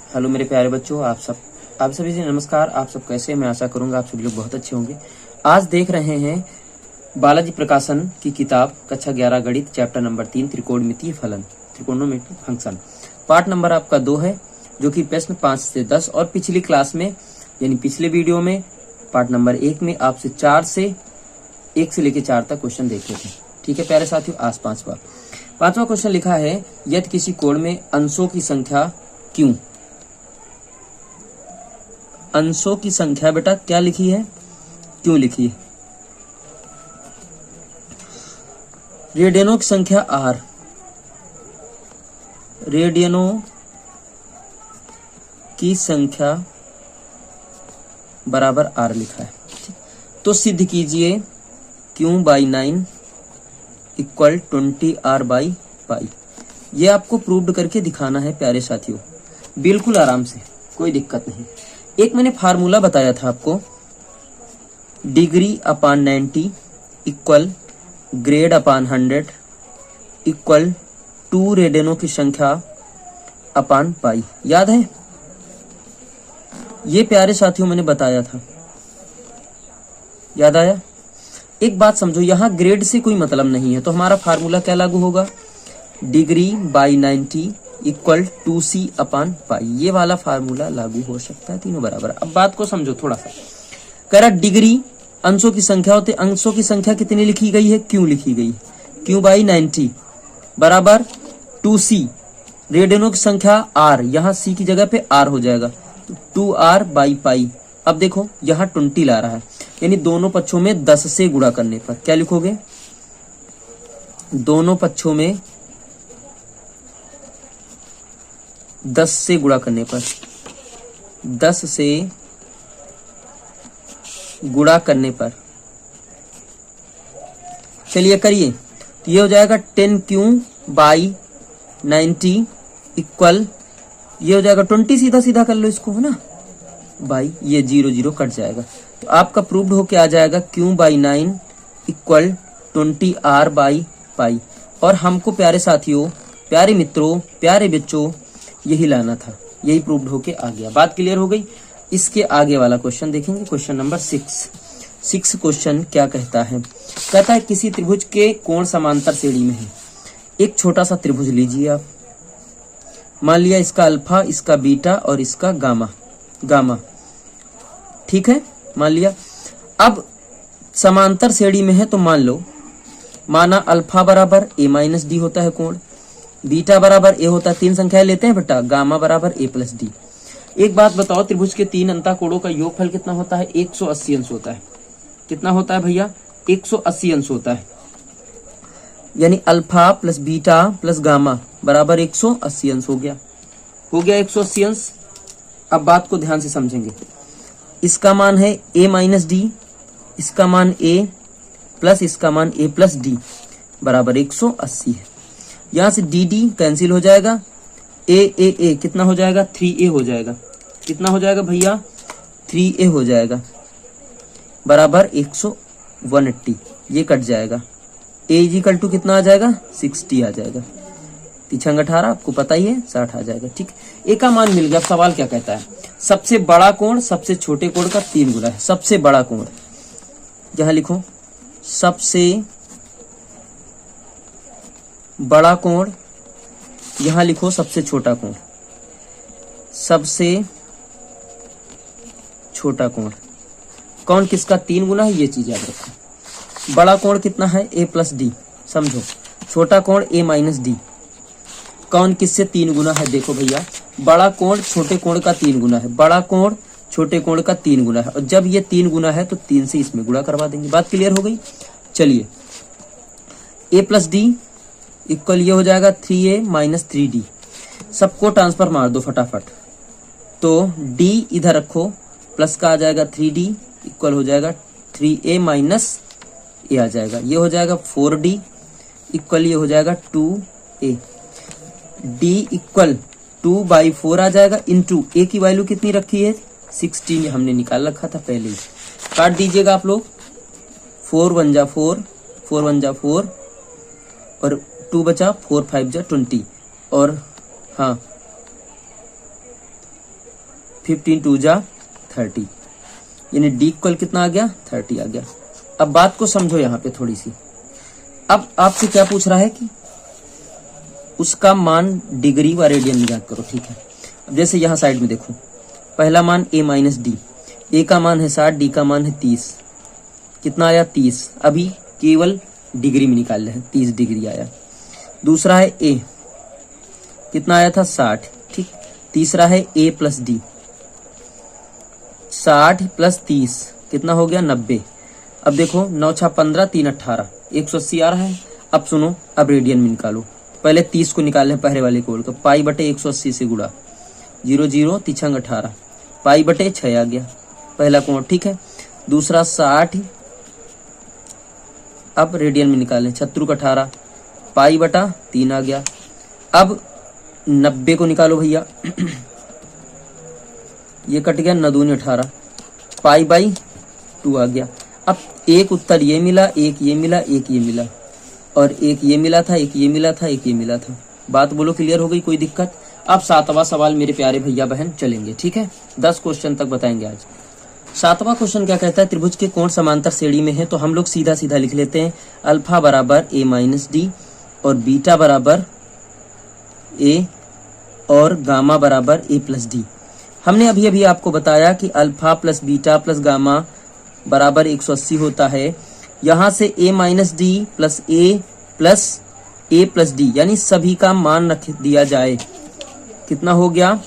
Hello मेरे प्यारे बच्चों, आप सभी से नमस्कार। आप सब कैसे हैं? मैं आशा करूंगा आप सभी लोग बहुत अच्छे होंगे। आज देख रहे हैं बालाजी प्रकाशन की किताब कक्षा 11 गणित चैप्टर नंबर 3 त्रिकोणमितीय फलन, त्रिकोणमितीय फंक्शन। पार्ट नंबर आपका 2 है, जो कि प्रश्न 5 से 10 और पिछली क्लास में यानी पिछले वीडियो में पार्ट नंबर 1 में आपसे 1 से लेकर 4 तक क्वेश्चन देखे थे। ठीक है प्यारे साथियों, आज पांचवा क्वेश्चन लिखा है, यदि किसी कोण में अंशों की संख्या क्यों। अंशों की संख्या बेटा क्या लिखी है, क्यों लिखी है। रेडियनों की संख्या r, रेडियनों की संख्या बराबर r लिखा है। तो सिद्ध कीजिए q by 9 equal 20r by pi. ये आपको प्रूव्ड करके दिखाना है प्यारे साथियों, बिल्कुल आराम से, कोई दिक्कत नहीं। एक मैंने फार्मूला बताया था आपको, डिग्री अपान 90 इक्वल ग्रेड अपान 100 इक्वल 2 रेडियनों की संख्या अपान पाई। याद है ये प्यारे साथियों, मैंने बताया था, याद आया। एक बात समझो, यहां ग्रेड से कोई मतलब नहीं है, तो हमारा फार्मूला क्या लागू होगा, डिग्री बाई 90 इक्वल 2c अपान पाई। ये वाला फार्मूला लागू हो सकता है, तीनों बराबर। अब बात को समझो थोड़ा सा। कह रहा डिग्री अंशों की संख्या होते, अंशों की संख्या कितनी लिखी गई है, क्यों लिखी गई है, क्यों बाई 90 बराबर 2c। रेडियनों की संख्या r, यहाँ c की जगह पे r हो जाएगा, 2r बाई पाई। अब देखो यहाँ 20 ला रहा है, यानी दोनों पक्षों में 10 से गुणा करने पर क्या लिखोगे, दोनों पक्षों में 10 से गुणा करने पर, 10 से गुणा करने पर, चलिए करिए। तो ये हो जाएगा 10q बाई 90 इक्वल, ये हो जाएगा 20, सीधा सीधा कर लो इसको, है ना बाई, ये 0 0 कट जाएगा। तो आपका प्रूव्ड होके आ जाएगा q by 9 equal 20r by pi. और हमको प्यारे साथियों, प्यारे मित्रों, प्यारे बच्चों, यही लाना था, यही प्रूव्ड होके आ गया। बात क्लियर हो गई। इसके आगे वाला क्वेश्चन देखेंगे, क्वेश्चन नंबर 6 क्वेश्चन क्या कहता है। कहता है किसी त्रिभुज के कोण समांतर श्रेणी में है। एक छोटा सा त्रिभुज लीजिए आप, मान लिया इसका अल्फा, इसका बीटा और इसका गामा, ठीक है, मान लिया। अब समांतर श्रेणी में है, तो मान लो, माना अल्फा बराबर a माइनस डी होता है कोण, बीटा बराबर a होता है, 3 संख्याएं लेते हैं बेटा, गामा बराबर a प्लस डी। एक बात बताओ, त्रिभुज के 3 अंतः कोणों का योगफल कितना होता है, 180 अंश होता है। कितना होता है भैया, 180 अंश होता है। यानी alpha plus beta plus gamma बराबर 180 अंश हो गया 180 अंश। अब बात को ध्यान से समझेंगे, इसका मान है a माइनस डी, इसका मान a प्लस इसका मान a प्लस डी बराबर 180 है। यहां से डी डी कैंसिल हो जाएगा, ए कितना हो जाएगा, 3a हो जाएगा। कितना हो जाएगा भैया, 3a हो जाएगा बराबर 180, ये कट जाएगा। a इक्वल टू कितना आ जाएगा, 60 आ जाएगा। पीछे 18 आपको पता ही है, 60 आ जाएगा। ठीक, a का मान मिल गया। सवाल क्या कहता है, सबसे बड़ा कोण सबसे छोटे कोण का 3 गुना है। सबसे बड़ा कोण, यहां लिखो, सबसे बड़ा कोण, यहां लिखो सबसे छोटा कोण, सबसे छोटा कोण। कौन किसका 3 गुना है, ये चीज याद रखो। बड़ा कोण कितना है, a प्लस डी, समझो। छोटा कोण a माइनस डी। कौन किससे 3 गुना है, देखो भैया, बड़ा कोण छोटे कोण का 3 गुना है, बड़ा कोण छोटे कोण का 3 गुना है। और जब ये 3 गुना है तो 3 से इसमें गुणा करवा देंगे। बात क्लियर हो गई। चलिए, a प्लस डी इक्वल ये हो जाएगा 3a माइनस 3d। सबको ट्रांसफर मार दो फटाफट। तो d इधर रखो, प्लस का आ जाएगा 3d इक्वल हो जाएगा 3a माइनस a आ जाएगा। ये हो जाएगा 4d इक्वल ये हो जाएगा 2a। d इक्वल 2/4 आ जाएगा इंटू a की वैल्यू कितनी रखी है, 16 हमने निकाल रखा था पहले ही। काट दीजिएगा आप लोग, 4 1 जा 4, 4 1 जा 4 और 2 बचा, 4 5 जा 20 और हाँ 15 2 जा 30, यानी डी इक्वल कितना आ गया 30 आ गया। अब बात को समझो यहाँ पे थोड़ी सी। अब आपसे क्या पूछ रहा है कि उसका मान डिग्री व रेडियन में ज्ञात करो, ठीक है। अब जैसे यहाँ साइड में देखो, पहला मान a माइनस डी, ए का मान है 60, डी का मान है 30, कितना आया 30। अभी केवल डिग्री में निकाल रहे हैं, 30 डिग्री आया। दूसरा है a, कितना आया था 60, ठीक। तीसरा है a प्लस डी, 60 प्लस 30 कितना हो गया 90। अब देखो 9 छा 15, 3 18, 180 आ रहा है। अब सुनो, अब रेडियन में निकालो। पहले 30 को निकाल लें पहले वाले कोण का, पाई बटे 180 से गुड़ा, 0 0 तिछंग 18, पाई बटे 6 आ गया पहला कोण, ठीक है। दूसरा 60, अब रेडियन में निकालें, 36 18, पाई बटा 3 आ गया। अब 90 को निकालो भैया, ये कट गया, 9 दूनी 18, पाई बाई 2 आ गया। अब एक उत्तर ये मिला, एक ये मिला, एक ये मिला, और एक ये मिला था, एक ये मिला था, एक ये मिला था। बात बोलो क्लियर हो गई, कोई दिक्कत? अब 7वां सवाल मेरे प्यारे भैया बहन चलेंगे, ठीक है। 10 क्वेश्चन तक बताएंगे आज। 7वां क्वेश्चन क्या कहता है, त्रिभुज के कोण समांतर श्रेणी में है, तो हम लोग सीधा सीधा लिख लेते हैं, अल्फा बराबर a माइनस डी और बीटा बराबर a और गामा बराबर a प्लस डी। हमने अभी अभी आपको बताया कि alpha plus beta plus gamma बराबर 180 होता है। यहाँ से a minus D plus a plus D, यानी सभी का मान रख दिया जाए, कितना हो गया,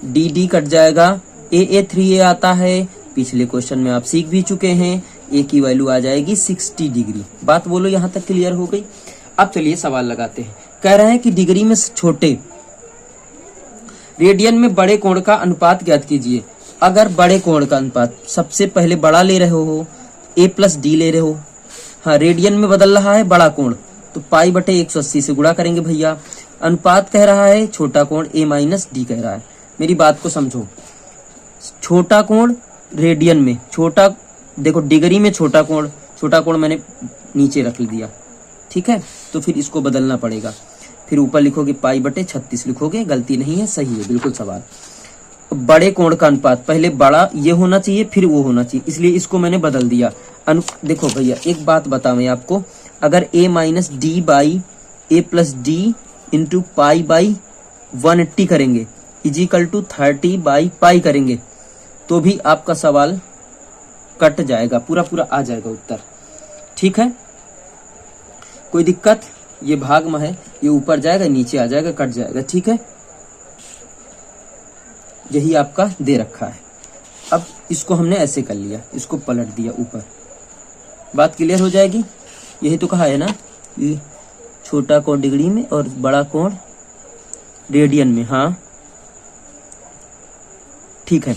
डी डी कट जाएगा, a 3a आता है, पिछले क्वेश्चन में आप सीख भी चुके हैं, a की वैल्यू आ जाएगी 60 डिग्री। बात बोलो यहाँ तक क्लियर हो गई? अब चलिए सवाल लगाते हैं। कह रहे हैं कि डिग्री में छोटे, रेडियन में बड़े कोण का अनुपात ज्ञात कीजिए। अगर बड़े कोण का अनुपात, सबसे पहले बड़ा ले रहे हो, a प्लस डी ले रहे हो, हाँ रेडियन में बदल रहा है बड़ा कोण, तो पाई बटे 180 से गुणा करेंगे भैया। अनुपात कह रहा है छोटा कोण a माइनस डी कह रहा है। मेरी बात को समझो, छोटा कोण रेडियन में, छोटा देखो डिग्री में छोटा कोण मैंने नीचे रख दिया, ठीक है। तो फिर इसको बदलना पड़ेगा, फिर ऊपर लिखोगे पाई बटे 36 लिखोगे, गलती नहीं है, सही है बिल्कुल सवाल। बड़े कोण का अनुपात, पहले बड़ा ये होना चाहिए फिर वो होना चाहिए, इसलिए इसको मैंने बदल दिया। देखो भैया एक बात बता मैं आपको, अगर a minus D by a plus D into pi by 180 करेंगे इजिकल टू 30 बाई पाई करेंगे, तो भी आपका सवाल कट जाएगा, पूरा पूरा आ जाएगा उत्तर, ठीक है। कोई दिक्कत? ये भाग में है, ये ऊपर जाएगा नीचे आ जाएगा, कट जाएगा, ठीक है। यही आपका दे रखा है। अब इसको हमने ऐसे कर लिया, इसको पलट दिया ऊपर, बात क्लियर हो जाएगी। यही तो कहा है ना, ये छोटा कोण डिग्री में और बड़ा कोण रेडियन में, हाँ ठीक है।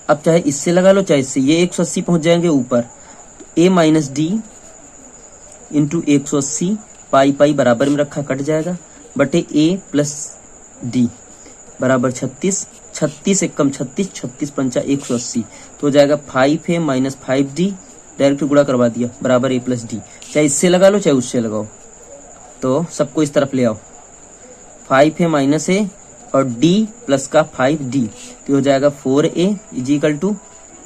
अब चाहे इससे लगा लो चाहे इससे, ये 180 पहुंच जाएंगे ऊपर, a माइनस डी इंटू 180 पाई पाई बराबर में रखा, कट जाएगा, बटे a प्लस डी बराबर 36, 36 एक कम 36, 36 पंचा 180, तो हो जाएगा 5a माइनस 5d, डायरेक्ट गुणा करवा दिया, बराबर a प्लस डी। चाहे इससे लगा लो चाहे उससे लगाओ, तो सबको इस तरफ ले आओ, 5a माइनस a और d प्लस का 5d, तो हो जाएगा 4a इजिकल टू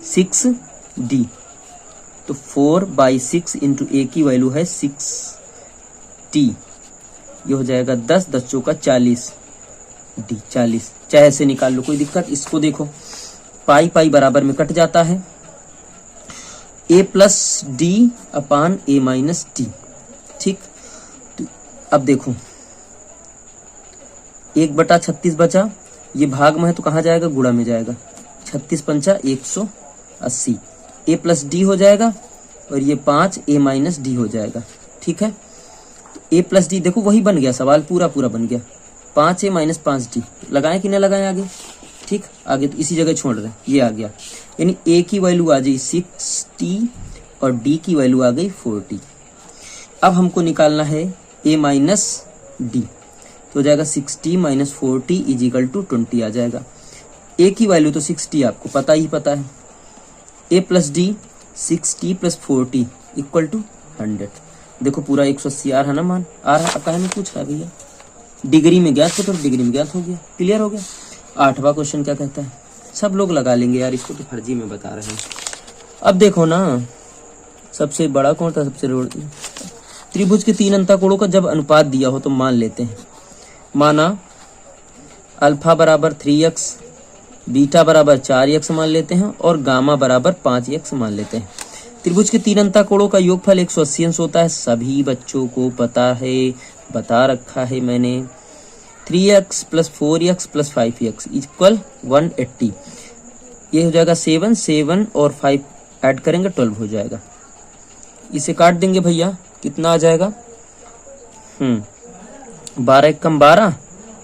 6d। तो 4/6 इंटू a की वैल्यू है 6t, ये हो जाएगा 10, 10 चौका 40 d 40, चाहे ऐसे निकाल लो कोई दिक्कत। इसको देखो पाई पाई बराबर में कट जाता है, a plus D upon a minus D, ठीक। तो अब देखो 1/36 बचा, ये भाग में है तो कहाँ जाएगा, गुणा में जाएगा, 36 पंचा 180, a प्लस डी हो जाएगा और ये 5 a माइनस डी हो जाएगा, ठीक है। तो a प्लस डी देखो वही बन गया, सवाल पूरा पूरा बन गया, 5a माइनस 5d, लगाएं कि नहीं लगाएं आगे, ठीक। आगे तो इसी जगह छोड़ रहे, ये आ गया, यानी a की वैल्यू आ गई 6t और d की वैल्यू आ गई 40। अब हमको निकालना है a माइनस डी, तो हो जाएगा 60 माइनस 40 इजिकल टू 20 आ जाएगा। a की वैल्यू तो 60 आपको पता ही पता है, a plus D 60 plus 40 equal to 100। देखो पूरा 180 आ रहा ना मान, आ रहा, अब कहे में पूछ रहा भैया डिग्री में ज्ञात हो, तो डिग्री में ज्ञात हो गया, क्लियर हो गया। 8वां क्वेश्चन क्या कहता है, सब लोग लगा लेंगे यार, इसको तो फर्जी में बता रहे हैं। अब देखो ना, सबसे बड़ा कौन था, सबसे त्रिभुज के 3 अंतःकोणों का जब अनुपात दिया हो तो मान लेते हैं। माना अल्फा बराबर 3x, बीटा बराबर 4x मान लेते हैं और गामा बराबर 5x मान लेते हैं। त्रिभुज के 3 अंतःकोणों का योगफल 180 अंश होता है। सभी बच्चों को पता है, बता रखा है मैंने। 3x + 4x + 5x = 180। ये हो जाएगा 7, 7 और 5 ऐड करेंगे 12 हो जाएगा। इसे काट देंगे भैया, कितना आ जाएगा? 12 एकम 12,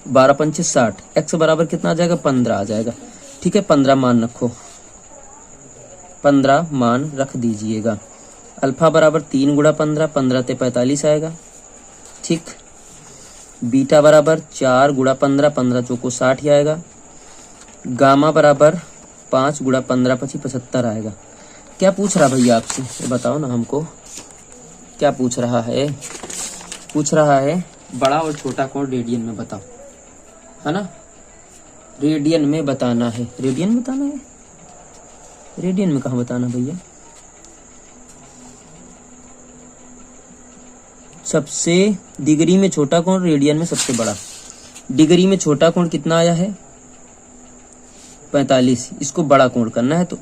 12 पंचे 60। x बराबर कितना आ जाएगा? 15 आ जाएगा। ठीक है, 15 मान रखो, 15 मान रख दीजिएगा। अल्फा बराबर 3 गुणा 15, 15 ते 45 आएगा। ठीक, बीटा बराबर 4 गुणा 15, 15 चौको 60 ही आएगा। गामा बराबर 5 गुणा 15 25 75 आएगा। क्या पूछ रहा भैया आपसे, ये बताओ ना हमको, क्या पूछ रहा है? पूछ रहा है बड़ा और छोटा कोण रेडियन में बताओ, है ना? रेडियन में बताना है। रेडियन में बताना है? रेडियन में कहाँ बताना भैया? सबसे डिग्री में छोटा कोण, रेडियन में सबसे बड़ा। डिग्री में छोटा कोण कितना आया है? 45। इसको बड़ा कोण करना है तो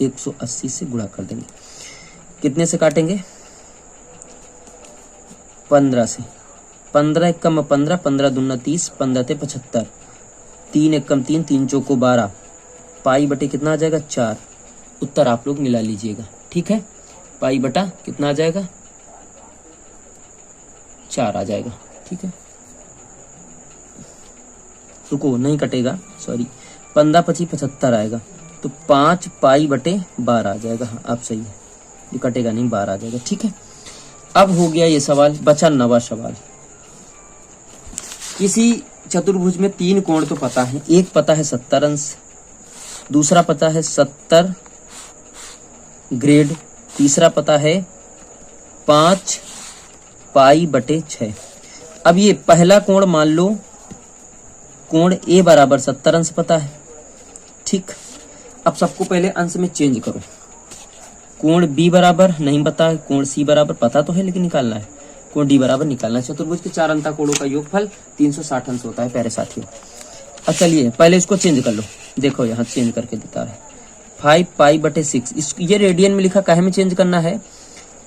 180 से गुणा कर देंगे। कितने से काटेंगे? 15 से। 15 एकम 15, 15 दूना 30, 15 ते 75, 3 एकम 3, 3 चौको 12, पाई बटे कितना आ जाएगा? 4। उत्तर आप लोग मिला लीजिएगा। ठीक है, पाई बटा कितना आ जाएगा? 4 आ जाएगा। ठीक है, रुको, नहीं कटेगा, सॉरी, 15 25 75 आएगा तो 5 पाई बटे 12 आ जाएगा। हाँ, आप सही है, ये कटेगा नहीं, 12 आ जाएगा। ठीक है, अब हो गया ये सवाल। बचा नवा सवाल। किसी चतुर्भुज में 3 कोण तो पता है। एक पता है 70 अंश, दूसरा पता है 70 ग्रेड, तीसरा पता है 5 पाई बटे 6। अब ये पहला कोण मान लो, कोण ए बराबर 70 अंश पता है। ठीक, अब सबको पहले अंश में चेंज करो। कोण बी बराबर नहीं पता है, कोण सी बराबर पता तो है लेकिन निकालना है, कोण डी बराबर निकालना है। चतुर्भुज के 4 अंतःकोणों का योगफल 360 अंश होता है प्यारे साथियों। अब चलिए पहले इसको चेंज कर लो, देखो यहाँ चेंज करके देता है 5 पाई बटे 6। ये रेडियन में लिखा, काहे में चेंज करना है?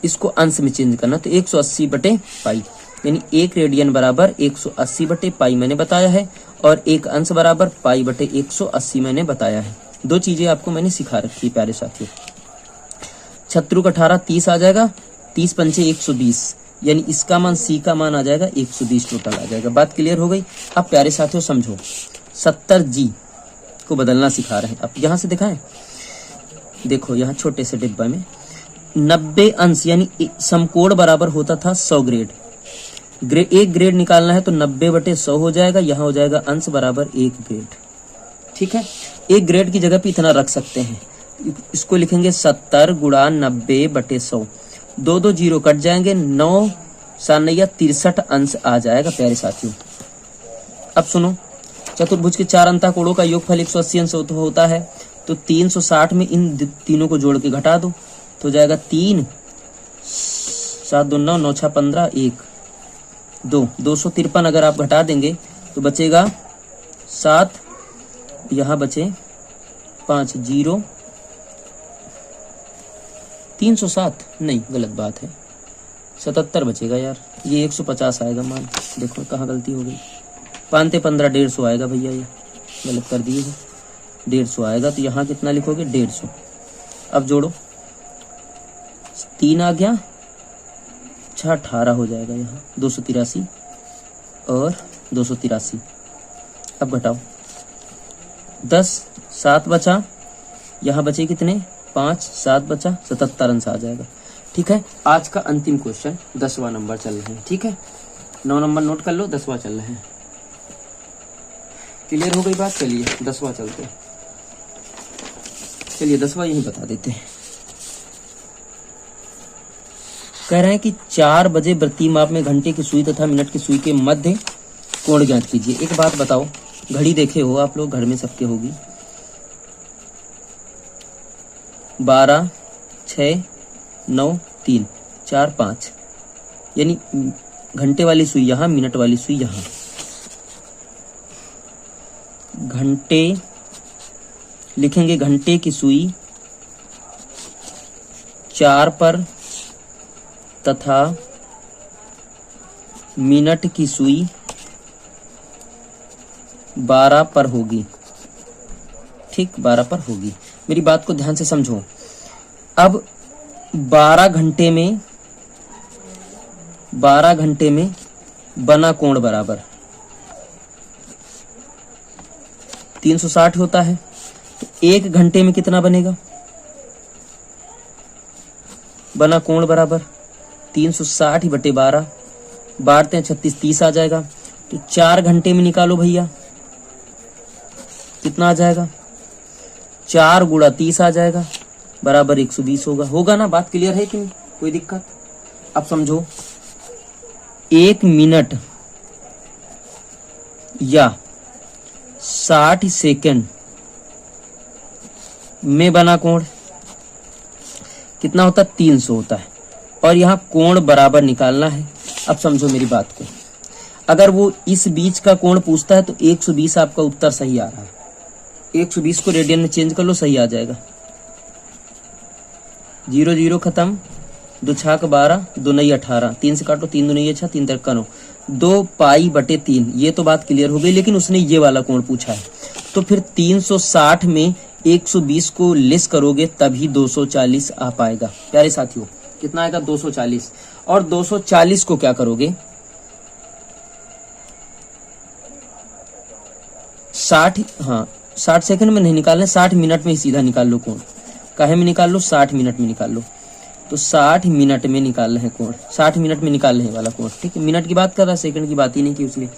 इसको अंश में चेंज करना, तो 180 बटे पाई, यानी 1 रेडियन बराबर 180 बटे पाई मैंने बताया है, और 1 अंश बराबर पाई बटे 180 मैंने बताया है। 2 चीजें आपको मैंने सिखा रखी है प्यारे साथियों। 76 18 30 आ जाएगा, 30 पंचे 120, यानी इसका मान, सी का मान आ जाएगा 120 टोटल आ जाएगा। बात क्लियर हो गई? अब प्यारे साथियों समझो, 70G को बदलना सिखा रहे हैं। अब यहां से दिखाएं, देखो यहाँ छोटे से डिब्बा में 90 अंश यानी समकोण बराबर होता था 100 ग्रेड। एक ग्रेड निकालना है तो 90 बटे 100 हो जाएगा, यहाँ हो जाएगा अंश बराबर 1 ग्रेड। ठीक है, 1 ग्रेड की जगह पे इतना रख सकते हैं, इसको लिखेंगे 70 गुणा 90 बटे 100। 2 जीरो कट जाएंगे, 9 सानैया 63 अंश आ जाएगा प्यारे साथियों। अब सुनो, चतुर्भुज के 4 अंतःकोणों का योगफल 180 अंश होता है, तो 360 में इन तीनों को जोड़ के घटा दो तो जाएगा 3 7 2 9 9 6 15 1 2 253। अगर आप घटा देंगे तो बचेगा 7, यहाँ बचे 5 0 307, नहीं गलत बात है, 77 बचेगा यार, ये 150 आएगा मान। देखो कहाँ गलती हो गई, 5 ते 15 150 आएगा भैया, ये गलत कर दिए, 150 आएगा। तो यहाँ कितना लिखोगे? 150। अब जोड़ो, 3 आ गया, 6 18 हो जाएगा, यहाँ 283 और 283। अब घटाओ, 10 7 बचा, यहाँ बचे कितने? 5 7 बचा, 77 अंश आ जाएगा। ठीक है, आज का अंतिम क्वेश्चन 10वां नंबर चल रहे हैं। ठीक है, 9 नंबर नोट कर लो, 10वां चल रहे हैं। क्लियर हो गई बात? चलिए 10वां चलते हैं। चलिए 10वां यही बता देते हैं। कह रहे हैं कि 4 बजे वृत्तीय माप में घंटे की सुई तथा मिनट की सुई के मध्य कोण ज्ञात कीजिए। एक बात बताओ, घड़ी देखे हो आप लोग, घर में सबके होगी। 12, 6, 9, 3, 4, 5, यानी घंटे वाली सुई यहाँ, मिनट वाली सुई यहाँ। घंटे लिखेंगे, घंटे की सुई 4 पर तथा मिनट की सुई 12 पर होगी। ठीक, 12 पर होगी। मेरी बात को ध्यान से समझो। अब 12 घंटे में बना कोण बराबर 360 होता है। तो 1 घंटे में कितना बनेगा? बना कोण बराबर 360 बटे 12, बारते हैं 36, 30 आ जाएगा। तो 4 घंटे में निकालो भैया, कितना आ जाएगा? 4 गुणा 30 आ जाएगा, बराबर 120 होगा। होगा ना? बात क्लियर है कि नहीं? कोई दिक्कत? अब समझो, 1 मिनट या 60 सेकंड में बना कोण कितना होता है? 300 होता है। और यहाँ कोण बराबर निकालना है। अब समझो मेरी बात को, अगर वो इस बीच का कोण पूछता है तो 120 आपका उत्तर सही आ रहा है। 120 को रेडियन में चेंज कर लो, सही आ जाएगा। 0 0 खत्म, 2 छाक 12, 2 नई 18, 3 से काटो, 3 2 नई 6, 3 3 9, 2 पाई बटे 3। ये तो बात क्लियर हो गई, लेकिन उसने ये वाला कोण पूछा है। तो फिर 360 में 120 को लेस करोगे तभी 240 आ पाएगा। प्यारे साथियों, कितना आएगा? 240। और 240 को क्या करोगे? 60 सेकंड में नहीं निकालना, 60 मिनट में ही सीधा निकाल लो कोण। काहे में निकाल लो? 60 मिनट में निकाल लो। तो 60 मिनट में निकाल रहे कोण, 60 मिनट में निकाल रहे वाला कोण। ठीक है, मिनट की बात कर रहा है, सेकंड की बात ही नहीं की उसने।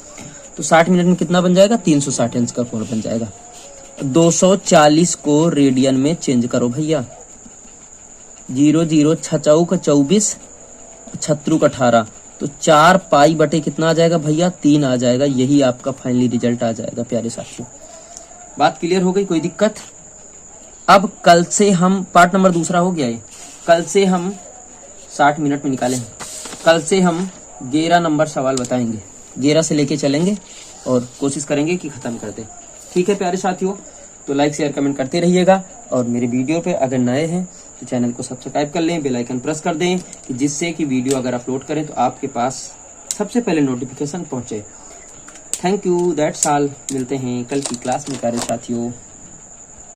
तो 60 मिनट में कितना बन जाएगा? 360 अंश का कोण बन जाएगा। 240 को रेडियन में चेंज करो भैया। 0 0 छचौक 24, छत्रुक 18, तो 4 पाई बटे कितना आ जाएगा भैया? 3 आ जाएगा। यही आपका फाइनली रिजल्ट आ जाएगा। प्यारे साथियों, बात क्लियर हो गई? कोई दिक्कत? अब कल से हम पार्ट नंबर दूसरा हो गया है। कल से हम 60 मिनट में निकालें। कल से हम 11 नंबर सवाल बताएंगे, 11 से लेके चलेंगे और कोशिश करेंगे कि खत्म कर दें। ठीक है प्यारे साथियों, तो लाइक शेयर कमेंट करते रहिएगा। और मेरे वीडियो पे अगर नए हैं तो चैनल को सब्सक्राइब कर लें, बेल आइकन प्रेस कर दें, कि जिससे कि वीडियो अगर अपलोड करें तो आपके पास सबसे पहले नोटिफिकेशन पहुंचे। Thank you, that's all. मिलते हैं कल की क्लास में प्यारे साथियों।